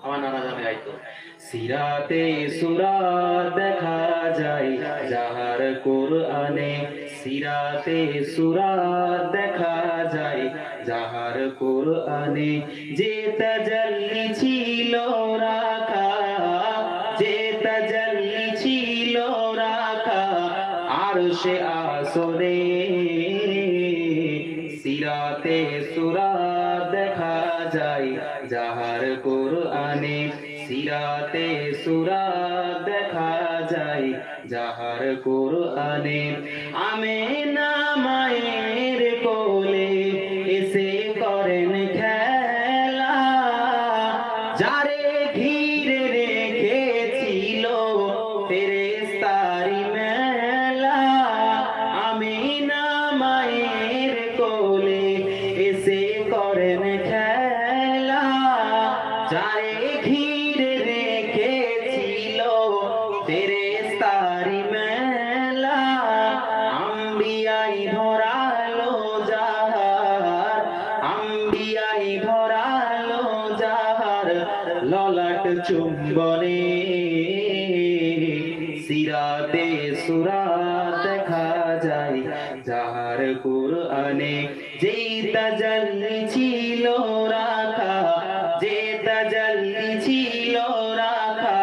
আমার নানা জানে গাইতো। সিরাতে সূরাত দেখা যায় যাহার কোরআনে, সিরাতে সূরাত দেখা যায় যাহার কোরআনে, যে তাজাল্লি ছিল রাখা, যে তাজাল্লি ছিল রাখা আরশে আসরে। সিরাতে সূরাত দেখা যায় যাহার কোরআনে, সিরাতে সূরাত দেখা যায় যাহার কোরআনে। আমেনা মায়ের কোলে এসে করেন খেলা, যারে ঘিরে রেখেছিল ফেরেশতারি মেলা। আমিনা মায়ের কোলে এসে করেন খেলা, যারে ঘিরে রেখেছিল ফেরেশতারি মেলা। আম্বিয়াই ধরালো যাহার, আম্বিয়াই ধরালো যাহার ললাট চুম্বনে। সিরাতে সূরাত দেখা যায় যাহার কোরআনে, যেই তাজাল্লি ছিল রাখা, যে তাজাল্লি ছিল রাখা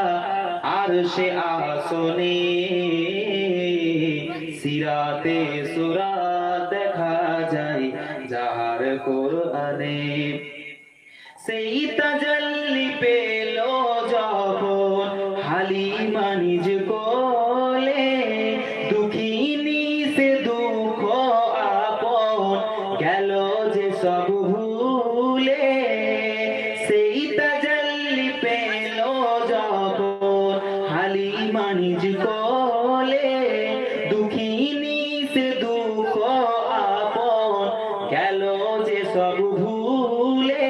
আরশে আসনে। সিরাতে সূরাত দেখা যায় যাহার কোরআনে। সেই তাজাল্লি পেল যখন হালিমা নিজ কোলে, দুঃখিনী সে দুঃখ আপন গেল যে সব ভুলে। সেই তাজাল্লি পেল যখন হালিমা নিজ কোলে, দুঃখিনী সে দুঃখ আপন গেল যে সব ভুলে।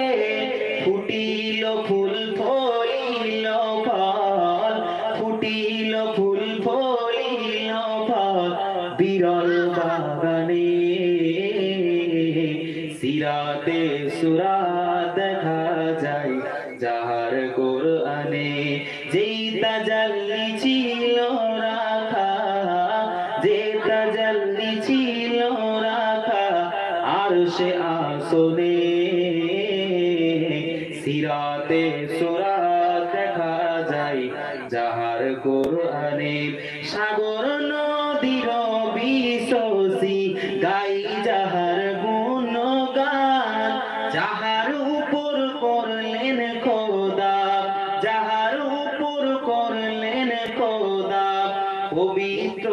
ফুটিল ফুল ফলিল ফল, ফুটিল ফুল ফলিল ফল বিরল বাগানে। সিরাতে সূরাত দেখা যায় যাহার কোরআনে, যেই তাজাল্লি ছিল রাখা, যে তাজাল্লি ছিল রাখা আরশে আসনে। সিরাতে সূরাত দেখা যায় যাহার কোরআনে। সাগর নদীর বিশ্বসী গাই যাহার গুণগান, যাহার উপর করলেন খোদা, যাহার উপর করলেন খোদা পবিত্র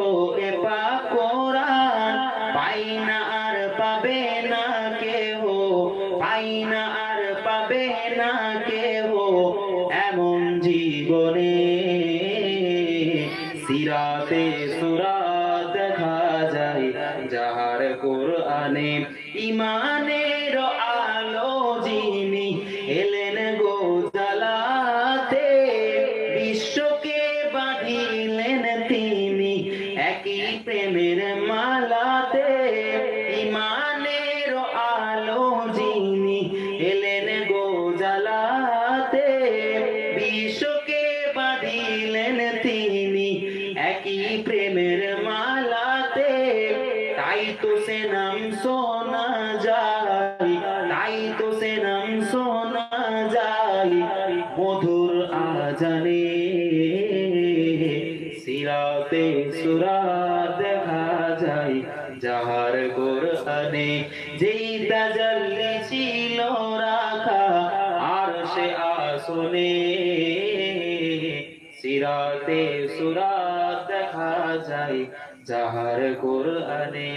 এ পাক কোরআন। পাই না আর পাবে না কেহ, পাই না আর পাবে না কেহ এমন জীবনে। সিরাতে সূরাত দেখা যায় যাহার কোরআনে। ইমানের আলো যিনি এলেন গো জ্বালাতে, বিশ্বকে বাঁধিলেন তিনি একই প্রেমের মালাতে। ইমানের আলো যিনি এলেন গো জ্বালাতে, বিশ্বকে বাঁধিলেন তিনি একই প্রেমের মালাতে। তাই তো সে নাম শোনা যায়, তাই তো সে নাম শোনা যায় মধুর আজানে। সিরাতে সূরাত দেখা যায় যাহার কোরআনে, যেই তাজাল্লি ছিল রাখা আরশে আসনে। সিরাতে সূরাত দেখা যায় যাহার কোরআনে।